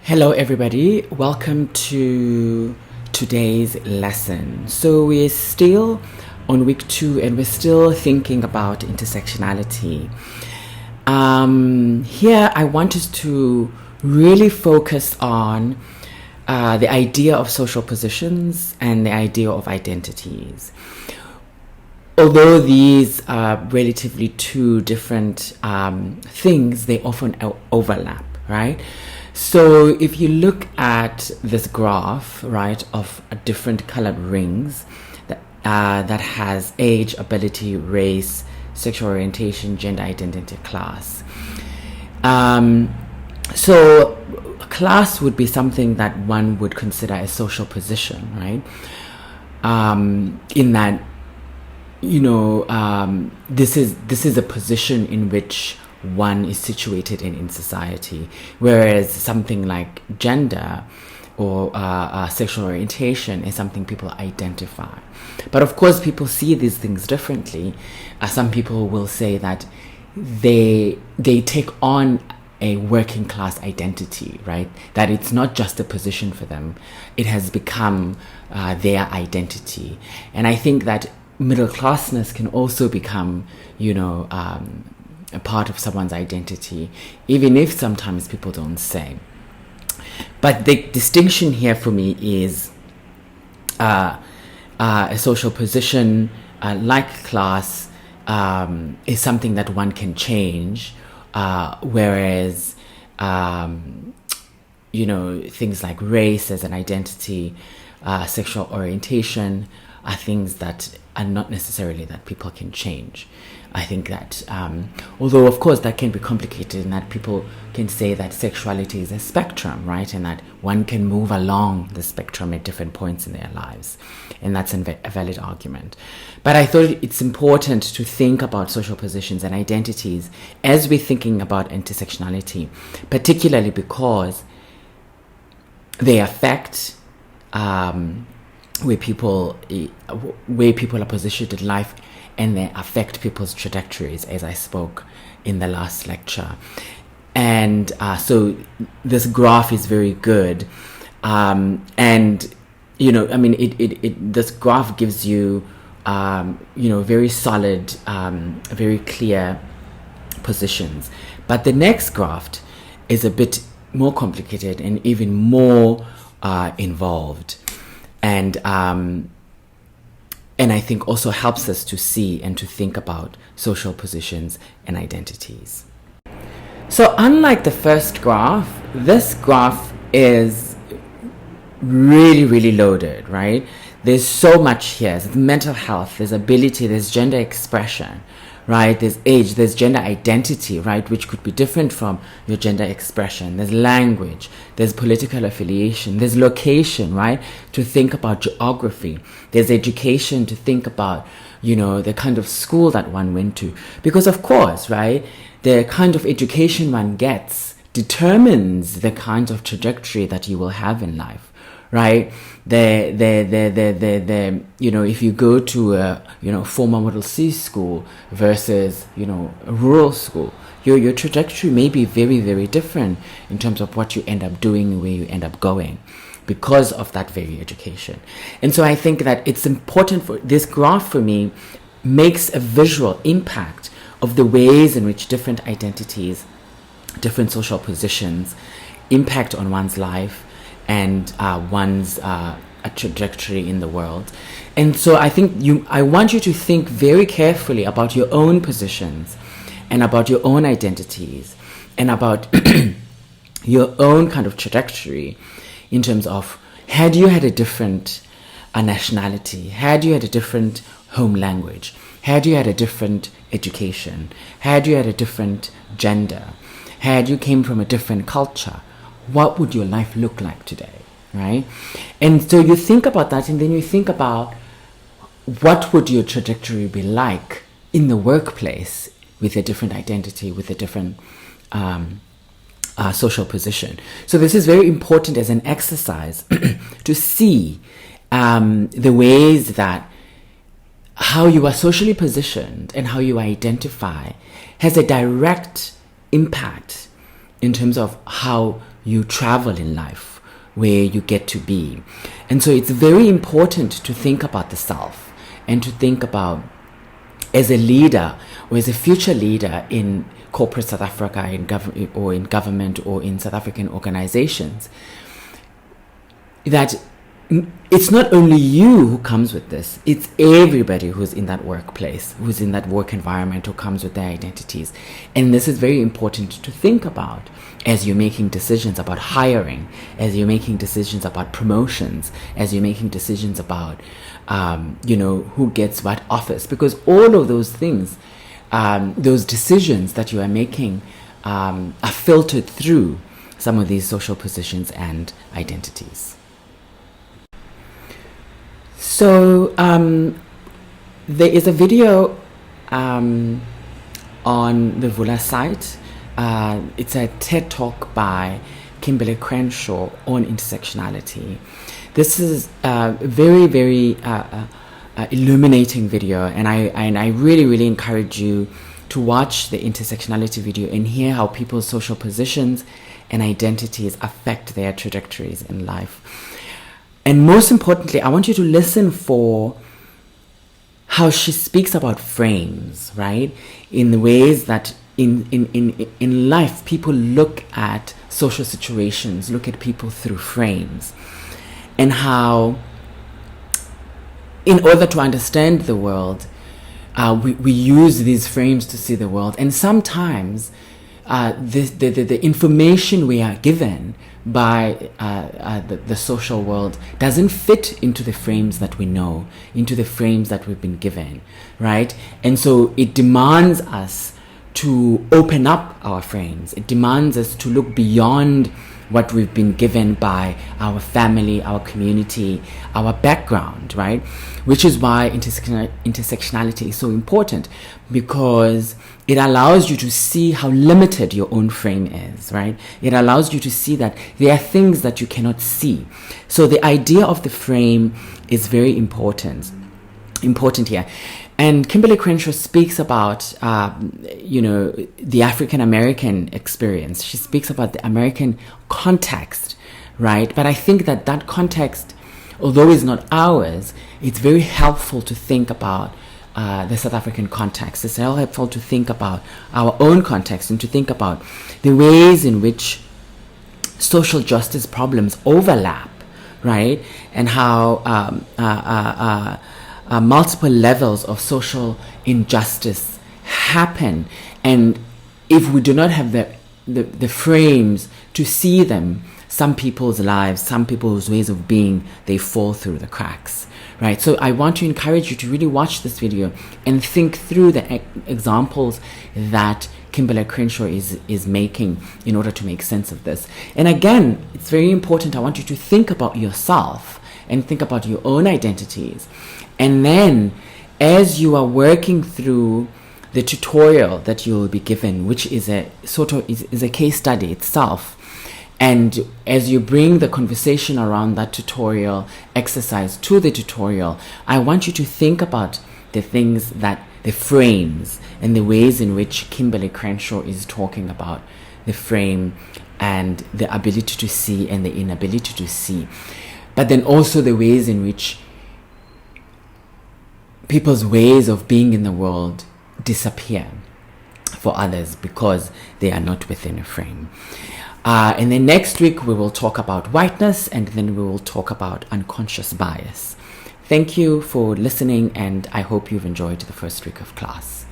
Hello everybody, welcome to today's lesson. So we're still on week 2 and we're still thinking about intersectionality. Here I want us to really focus on the idea of social positions and the idea of identities. Although these are relatively two different things, they often overlap, right? So if you look at this graph, right, of different colored rings that has age, ability, race, sexual orientation, gender identity, class. So class would be something that one would consider a social position, right? In that, this is a position in which one is situated in society, whereas something like gender or sexual orientation is something people identify. But of course, people see these things differently. Some people will say that they take on a working class identity, right? That it's not just a position for them; it has become their identity. And I think that middle classness can also become, a part of someone's identity, even if sometimes people don't say. But the distinction here for me is a social position like class is something that one can change, whereas things like race as an identity, sexual orientation are things that are not necessarily that people can change. I think that, although of course that can be complicated, and that people can say that sexuality is a spectrum, right? And that one can move along the spectrum at different points in their lives. And that's a valid argument. But I thought it's important to think about social positions and identities as we're thinking about intersectionality, particularly because they affect where people are positioned in life, and they affect people's trajectories, as I spoke in the last lecture. And so this graph is very good. This graph gives you, very solid, very clear positions. But the next graph is a bit more complicated and even more involved. And I think also helps us to see and to think about social positions and identities. So unlike the first graph, this graph is really, really loaded, right? There's so much here. There's mental health, there's ability, there's gender expression, right? There's age, there's gender identity, right? Which could be different from your gender expression. There's language, there's political affiliation, there's location, right? To think about geography. There's education, to think about, the kind of school that one went to. Because of course, right, the kind of education one gets determines the kind of trajectory that you will have in life. Right, if you go to a formal Model C school versus a rural school, your trajectory may be very, very different in terms of what you end up doing and where you end up going, because of that very education. And so I think that it's important for this graph, for me, makes a visual impact of the ways in which different identities, different social positions impact on one's life and one's a trajectory in the world. And so I think I want you to think very carefully about your own positions and about your own identities and about your own kind of trajectory in terms of, had you had a different nationality, had you had a different home language, had you had a different education, had you had a different gender, had you came from a different culture, what would your life look like today, right? And so you think about that, and then you think about what would your trajectory be like in the workplace with a different identity, with a different social position. So this is very important as an exercise to see the ways that how you are socially positioned and how you identify has a direct impact in terms of how you travel in life, where you get to be. And so it's very important to think about the self and to think about, as a leader or as a future leader in corporate South Africa, in government or in South African organizations, that it's not only you who comes with this, it's everybody who's in that workplace, who's in that work environment, who comes with their identities. And this is very important to think about as you're making decisions about hiring, as you're making decisions about promotions, as you're making decisions about, who gets what office. Because all of those things, those decisions that you are making are filtered through some of these social positions and identities. So there is a video on the Vula site. It's a TED Talk by Kimberly Crenshaw on intersectionality. This is a very, very illuminating video, and I really, really encourage you to watch the intersectionality video and hear how people's social positions and identities affect their trajectories in life. And most importantly, I want you to listen for how she speaks about frames, right? In the ways that in life, people look at social situations, look at people through frames. And how, in order to understand the world, we use these frames to see the world. And sometimes the information we are given by the social world doesn't fit into the frames that we know, into the frames that we've been given, right? And so it demands us to open up our frames. It demands us to look beyond what we've been given by our family, our community, our background, right? Which is why intersectionality is so important, because it allows you to see how limited your own frame is, right? It allows you to see that there are things that you cannot see. So the idea of the frame is very important here. And Kimberly Crenshaw speaks about, the African American experience. She speaks about the American context, right? But I think that context, although it's not ours, it's very helpful to think about the South African context. It's helpful to think about our own context and to think about the ways in which social justice problems overlap, right? And how multiple levels of social injustice happen, and if we do not have the frames to see them, some people's lives, some people's ways of being, they fall through the cracks, right? So I want to encourage you to really watch this video and think through the examples that Kimberly Crenshaw is making in order to make sense of this. And again, it's very important. I want you to think about yourself and think about your own identities. And then, as you are working through the tutorial that you will be given, which is a sort of is a case study itself, and as you bring the conversation around that tutorial exercise to the tutorial, I want you to think about the things that the frames and the ways in which Kimberly Crenshaw is talking about the frame and the ability to see and the inability to see, but then also the ways in which people's ways of being in the world disappear for others because they are not within a frame. And then next week we will talk about whiteness, and then we will talk about unconscious bias. Thank you for listening, and I hope you've enjoyed the first week of class.